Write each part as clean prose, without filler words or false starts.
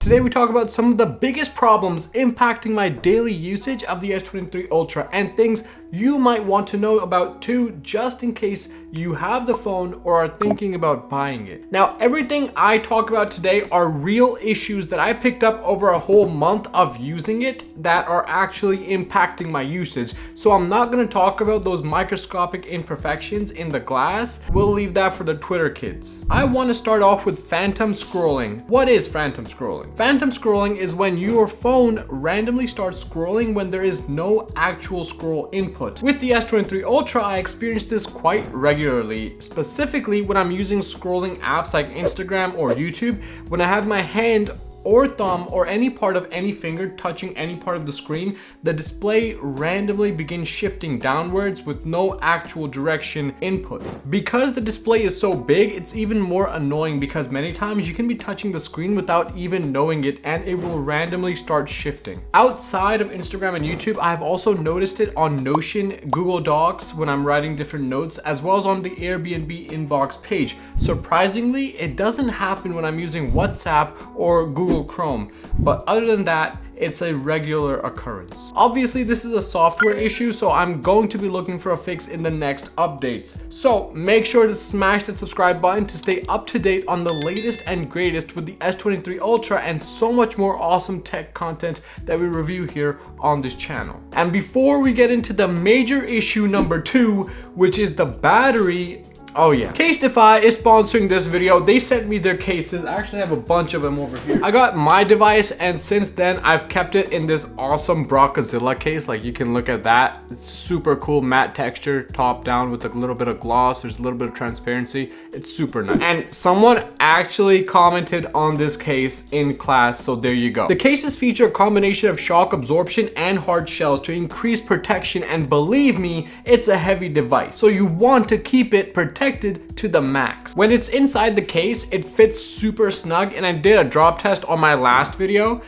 Today we talk about some of the biggest problems impacting my daily usage of the S23 Ultra and things you might want to know about too, just in case you have the phone or are thinking about buying it. Now, everything I talk about today are real issues that I picked up over a whole month of using it that are actually impacting my usage. So I'm not going to talk about those microscopic imperfections in the glass. We'll leave that for the Twitter kids. I want to start off with phantom scrolling. What is phantom scrolling? Phantom scrolling is when your phone randomly starts scrolling when there is no actual scroll input. With the S23 Ultra, I experience this quite regularly, specifically when I'm using scrolling apps like Instagram or YouTube. When I have my hand or thumb or any part of any finger touching any part of the screen, the display randomly begins shifting downwards with no actual direction input. Because the display is so big, it's even more annoying because many times you can be touching the screen without even knowing it and it will randomly start shifting. Outside of Instagram and YouTube, I've also noticed it on Notion, Google Docs when I'm writing different notes, as well as on the Airbnb inbox page. Surprisingly, it doesn't happen when I'm using WhatsApp or Google Chrome, but other than that, it's a regular occurrence. Obviously, this is a software issue, so I'm going to be looking for a fix in the next updates. So make sure to smash that subscribe button to stay up to date on the latest and greatest with the S23 Ultra and so much more awesome tech content that we review here on this channel. And before we get into the major issue number 2, which is the battery, oh yeah, Casetify is sponsoring this video. They sent me their cases. I actually have a bunch of them over here. I got my device, and since then I've kept it in this awesome Brockazilla case. Like, you can look at that. It's super cool, matte texture, top down with a little bit of gloss. There's a little bit of transparency. It's super nice. And someone actually commented on this case in class, so there you go. The cases feature a combination of shock absorption and hard shells to increase protection, and believe me, it's a heavy device, so you want to keep it protected to the max. When it's inside the case, it fits super snug, and I did a drop test on my last video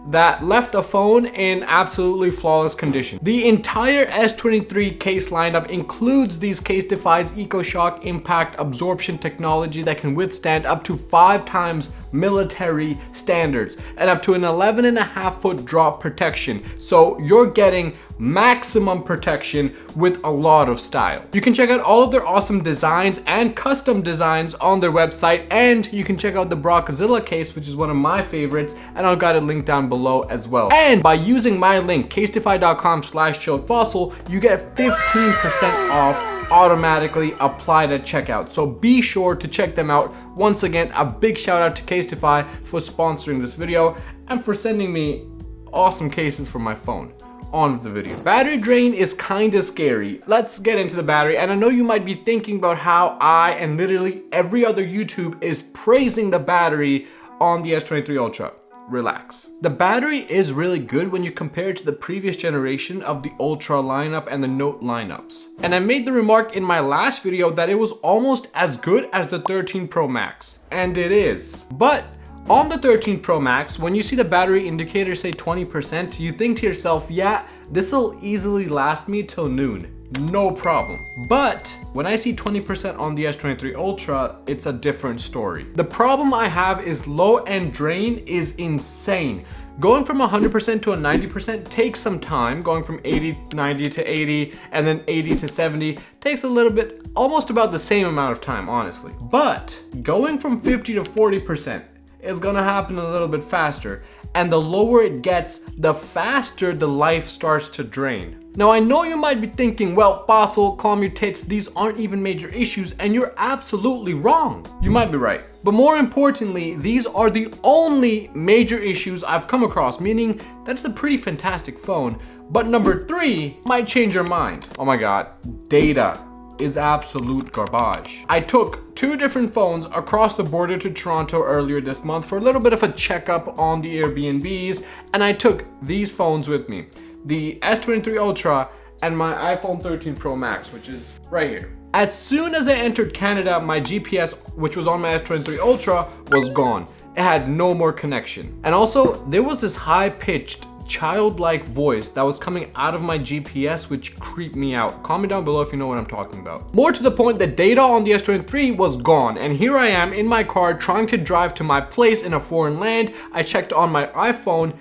that left the phone in absolutely flawless condition. The entire S23 case lineup includes these Casetify's EcoShock impact absorption technology that can withstand up to 5 times military standards and up to an 11.5 foot drop protection. So you're getting maximum protection with a lot of style. You can check out all of their awesome designs and custom designs on their website, and you can check out the Brockazilla case, which is one of my favorites, and I've got it linked down below as well. And by using my link, casetify.com/chilledfossil, you get 15% off automatically applied at checkout. So be sure to check them out. Once again, a big shout out to Casetify for sponsoring this video and for sending me awesome cases for my phone. On with the video. Battery drain is kinda scary. Let's get into the battery. And I know you might be thinking about how I and literally every other YouTube is praising the battery on the S23 Ultra. Relax. The battery is really good when you compare it to the previous generation of the Ultra lineup and the Note lineups. And I made the remark in my last video that it was almost as good as the 13 Pro Max. And it is. But on the 13 Pro Max, when you see the battery indicator say 20%, you think to yourself, yeah, this will easily last me till noon. No problem. But when I see 20% on the S23 Ultra, it's a different story. The problem I have is low end drain is insane. Going from 100% to a 90% takes some time. Going from 90 to 80 and then 80 to 70 takes a little bit, almost about the same amount of time, honestly. But going from 50 to 40% is gonna happen a little bit faster. And the lower it gets, the faster the life starts to drain. Now, I know you might be thinking, well, Fossil, calm your tits, these aren't even major issues, and you're absolutely wrong. You might be right. But more importantly, these are the only major issues I've come across, meaning that it's a pretty fantastic phone. But number 3 might change your mind. Oh my God, data is absolute garbage. I took 2 different phones across the border to Toronto earlier this month for a little bit of a checkup on the Airbnbs, and I took these phones with me. The S23 Ultra and my iPhone 13 Pro Max, which is right here. As soon as I entered Canada, my GPS, which was on my S23 Ultra, was gone. It had no more connection. And also, there was this high-pitched childlike voice that was coming out of my GPS, which creeped me out. Comment down below if you know what I'm talking about. More to the point, the data on the S23 was gone, and here I am in my car trying to drive to my place in a foreign land. I checked on my iPhone,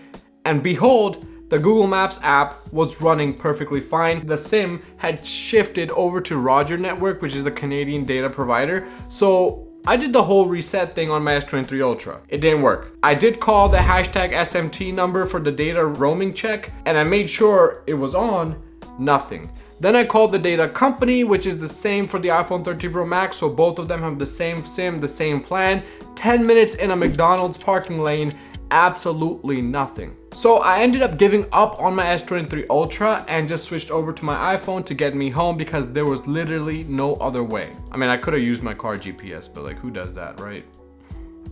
and behold, the Google Maps app was running perfectly fine. The SIM had shifted over to Roger Network, which is the Canadian data provider. So I did the whole reset thing on my S23 Ultra. It didn't work. I did call the hashtag SMT number for the data roaming check, and I made sure it was on. Nothing. Then I called the data company, which is the same for the iPhone 13 Pro Max, so both of them have the same SIM, the same plan. 10 minutes in a McDonald's parking lane, absolutely nothing. So I ended up giving up on my S23 Ultra and just switched over to my iPhone to get me home because there was literally no other way. I mean, I could have used my car GPS, but like, who does that, right?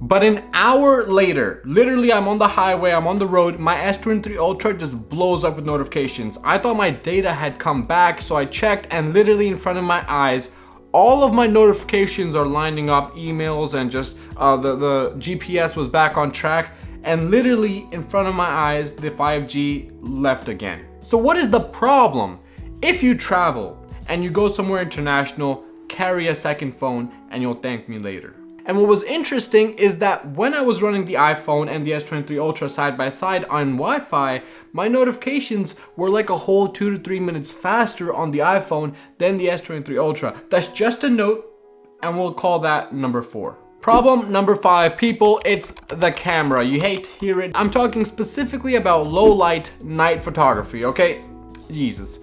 But an hour later, literally I'm on the highway, I'm on the road, my S23 Ultra just blows up with notifications. I thought my data had come back, so I checked, and literally in front of my eyes, all of my notifications are lining up, emails, and just the GPS was back on track. And literally in front of my eyes, the 5G left again. So what is the problem? If you travel and you go somewhere international, carry a second phone and you'll thank me later. And what was interesting is that when I was running the iPhone and the S23 Ultra side by side on Wi-Fi, my notifications were like a whole 2 to 3 minutes faster on the iPhone than the S23 Ultra. That's just a note, and we'll call that number 4. Problem number 5, people, it's the camera. You hate to hear it. I'm talking specifically about low light night photography, okay? Jesus.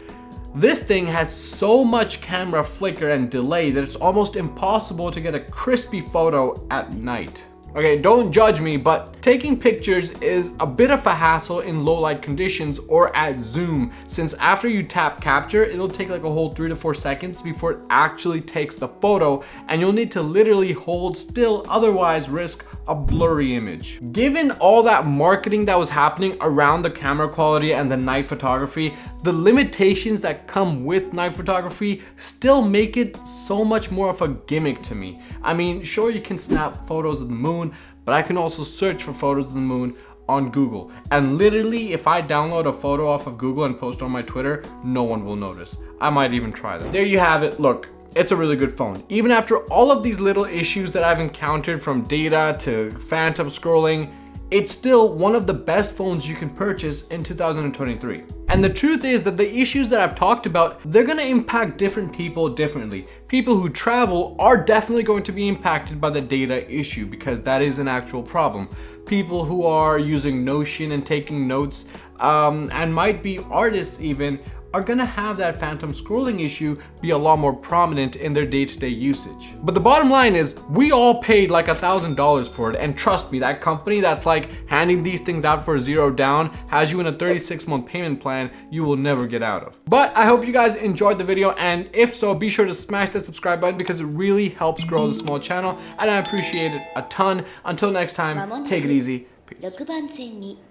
This thing has so much camera flicker and delay that it's almost impossible to get a crispy photo at night. Okay, don't judge me, but taking pictures is a bit of a hassle in low light conditions or at zoom, since after you tap capture, it'll take like a whole 3 to 4 seconds before it actually takes the photo, and you'll need to literally hold still, otherwise risk a blurry image. Given all that marketing that was happening around the camera quality and the night photography, the limitations that come with night photography still make it so much more of a gimmick to me. I mean, sure, you can snap photos of the moon, but I can also search for photos of the moon on Google. And literally, if I download a photo off of Google and post on my Twitter, no one will notice. I might even try that. There you have it. Look, it's a really good phone. Even after all of these little issues that I've encountered, from data to phantom scrolling, it's still one of the best phones you can purchase in 2023. And the truth is that the issues that I've talked about, they're gonna impact different people differently. People who travel are definitely going to be impacted by the data issue because that is an actual problem. People who are using Notion and taking notes, and might be artists even, are gonna have that phantom scrolling issue be a lot more prominent in their day-to-day usage. But the bottom line is, we all paid like $1,000 for it, and trust me, that company that's like handing these things out for $0 down has you in a 36-month payment plan you will never get out of. But I hope you guys enjoyed the video, and if so, be sure to smash that subscribe button because it really helps grow the small channel, and I appreciate it a ton. Until next time, take it easy. Peace. 6番線に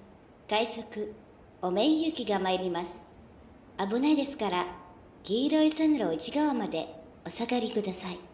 快速おめ行きが参ります。危ないですから黄色い線路内側までお下がりください。